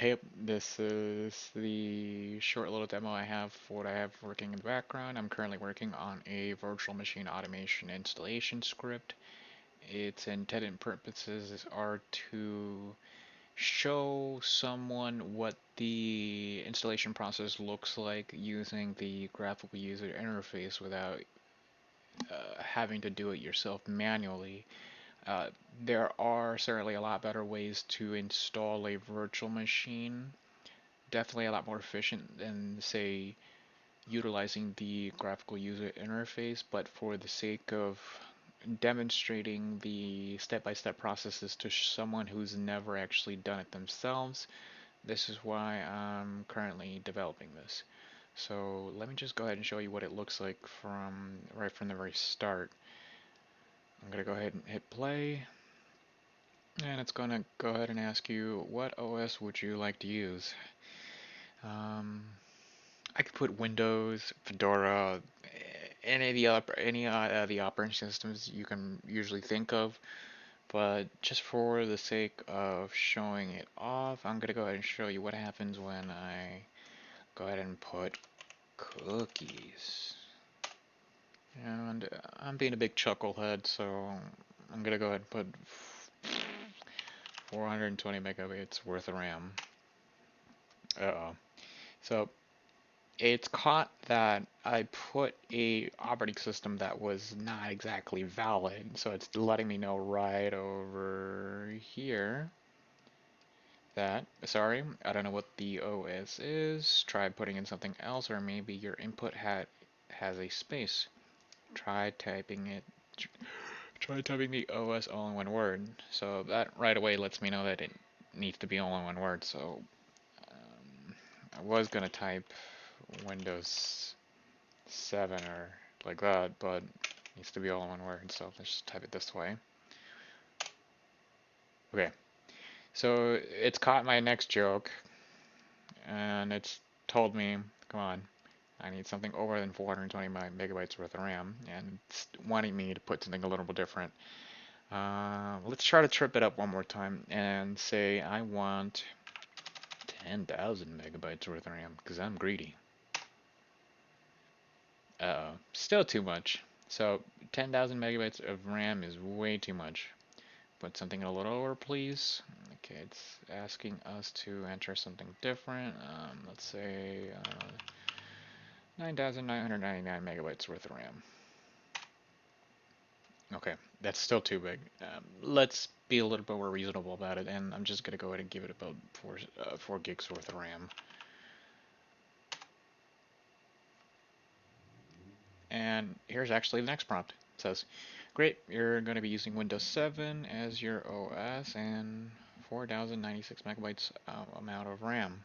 Hey, this is the short little demo I have for what I have working in the background. I'm currently working on a virtual machine automation installation script. Its intended purposes are to show someone what the installation process looks like using the graphical user interface without having to do it yourself manually. Uh, there are certainly a lot better ways to install a virtual machine, definitely a lot more efficient than, say, utilizing the graphical user interface, but for the sake of demonstrating the step-by-step processes to someone who's never actually done it themselves, this is why I'm currently developing this. So let me just go ahead and show you what it looks like right from the very start. I'm going to go ahead and hit play, and it's going to go ahead and ask you, what OS would you like to use? Um, I could put Windows, Fedora, any the operating systems you can usually think of, but just for the sake of showing it off, I'm gonna go ahead and show you what happens when I go ahead and put cookies. And I'm being a big chucklehead, so I'm gonna go ahead and put 420 megabytes worth of RAM. Uh-oh. So it's caught that I put a operating system that was not exactly valid, so it's letting me know right over here that, sorry, I don't know what the OS is. Try putting in something else, or maybe your input has a space. Try typing it. Try typing the OS all in one word. So that right away lets me know that it needs to be all in one word. So I was gonna type Windows 7 or like that, but it needs to be all in one word, so let's just type it this way. Okay, so it's caught my next joke, and it's told me, come on, I need something over than 420 megabytes worth of RAM, and it's wanting me to put something a little bit different. Let's try to trip it up one more time and say I want 10,000 megabytes worth of RAM, because I'm greedy. Still too much. So 10,000 megabytes of RAM is way too much. Put something a little lower, please. Okay, it's asking us to enter something different. Let's say 9,999 megabytes worth of RAM. Okay, that's still too big. Let's be a little bit more reasonable about it, and I'm just gonna go ahead and give it about 4 gigs worth of RAM. And here's actually the next prompt. It says, great, you're going to be using Windows 7 as your OS and 4,096 megabytes amount of RAM.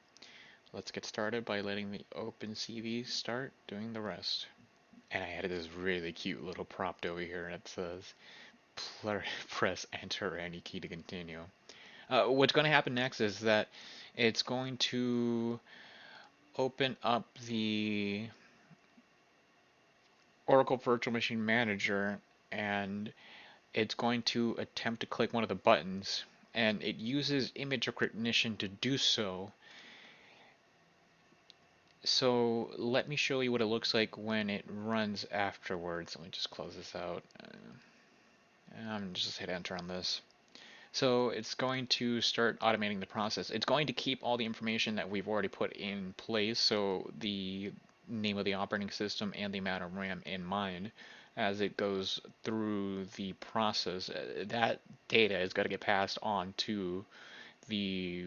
Let's get started by letting the OpenCV start doing the rest. And I added this really cute little prompt over here that says, press enter or any key to continue. What's going to happen next is that it's going to open up the Oracle Virtual Machine Manager, and it's going to attempt to click one of the buttons, and it uses image recognition to do so. So let me show you what it looks like when it runs afterwards. Let me just close this out. I'm just hit enter on this. So it's going to start automating the process. It's going to keep all the information that we've already put in place, so the name of the operating system and the amount of RAM in mind as it goes through the process. That data is going to get passed on to the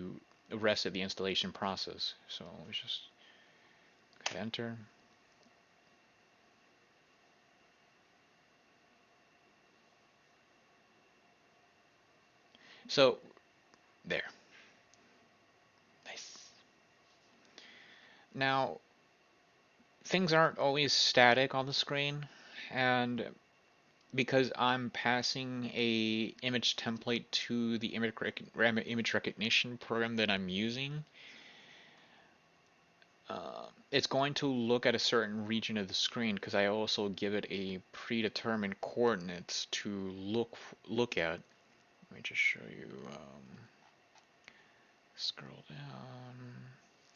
rest of the installation process. So let's just hit enter. So there. Nice. Now, things aren't always static on the screen, and because I'm passing a image template to the image recognition program that I'm using, it's going to look at a certain region of the screen because I also give it a predetermined coordinates to look at. Let me just show you. Scroll down.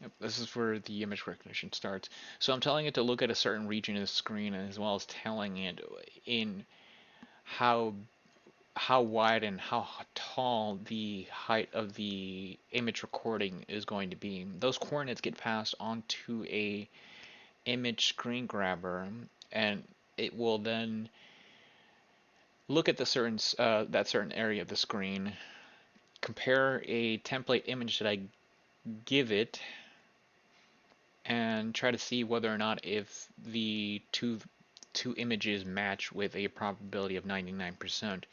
Yep, this is where the image recognition starts. So I'm telling it to look at a certain region of the screen, as well as telling it in how wide and how tall the height of the image recording is going to be. Those coordinates get passed onto a image screen grabber, and it will then look at the certain that certain area of the screen, compare a template image that I give it, and try to see whether or not if the two images match with a probability of 99%.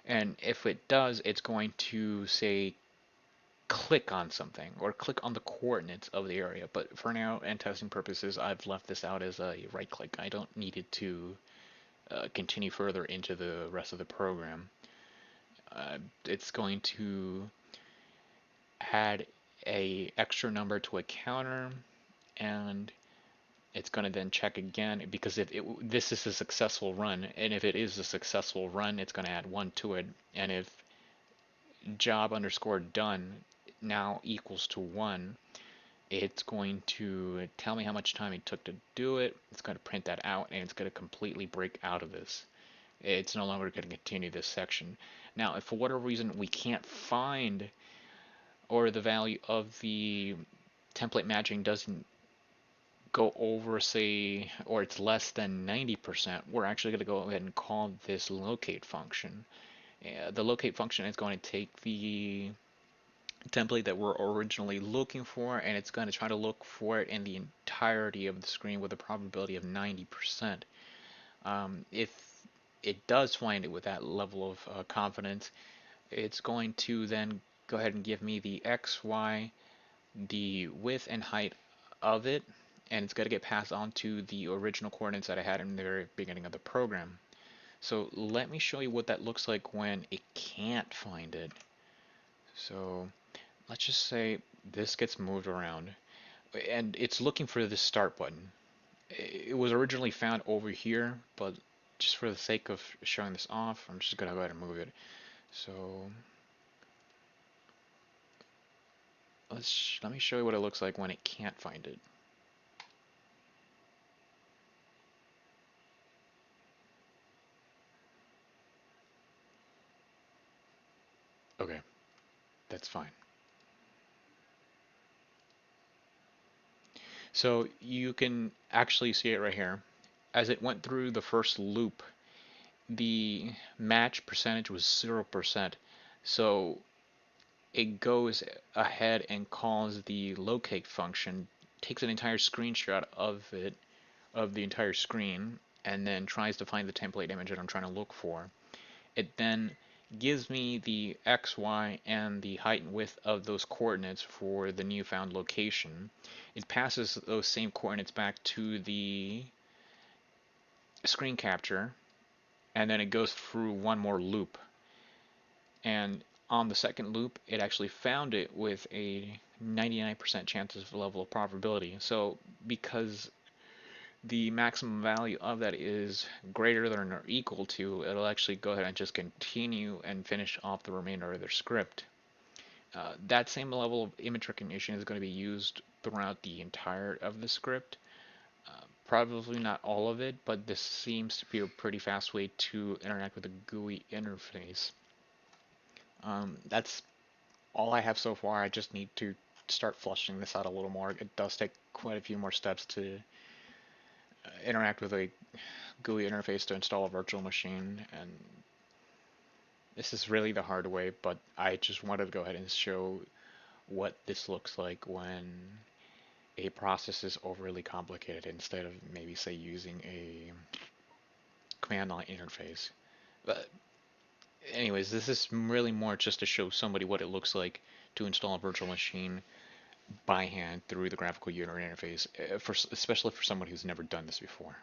And if it does, it's going to say click on something or click on the coordinates of the area. But for now and testing purposes, I've left this out as a right click. I don't need it to continue further into the rest of the program. It's going to add a extra number to a counter, and it's going to then check again, because if this is a successful run, and if it is a successful run, it's going to add 1 to it. And if job underscore done now equals to 1, it's going to tell me how much time it took to do it. It's going to print that out, and it's going to completely break out of this. It's no longer going to continue this section. Now, if for whatever reason we can't find, or the value of the template matching doesn't go over, say, or it's less than 90%, we're actually going to go ahead and call this locate function. The locate function is going to take the template that we're originally looking for, and it's going to try to look for it in the entirety of the screen with a probability of 90%. If it does find it with that level of confidence, it's going to then go ahead and give me the x, y, the width and height of it, and it's going to get passed on to the original coordinates that I had in the very beginning of the program. So let me show you what that looks like when it can't find it. So let's just say this gets moved around, and it's looking for the start button. It was originally found over here, but just for the sake of showing this off, I'm just going to go ahead and move it. So let me show you what it looks like when it can't find it. Okay, that's fine. So you can actually see it right here. As it went through the first loop, the match percentage was 0%. So it goes ahead and calls the locate function, takes an entire screenshot of it, of the entire screen, and then tries to find the template image that I'm trying to look for. It then gives me the x, y, and the height and width of those coordinates for the new found location. It passes those same coordinates back to the screen capture, and then it goes through one more loop. And on the second loop, it actually found it with a 99% chance of level of probability. So because the maximum value of that is greater than or equal to, it'll actually go ahead and just continue and finish off the remainder of their script. That same level of image recognition is going to be used throughout the entire of the script. Probably not all of it, but this seems to be a pretty fast way to interact with the GUI interface. That's all I have so far. I just need to start fleshing this out a little more. It does take quite a few more steps to interact with a GUI interface to install a virtual machine, and this is really the hard way, but I just wanted to go ahead and show what this looks like when a process is overly complicated instead of maybe, say, using a command line interface. But anyways, this is really more just to show somebody what it looks like to install a virtual machine by hand through the graphical user interface, especially for someone who's never done this before.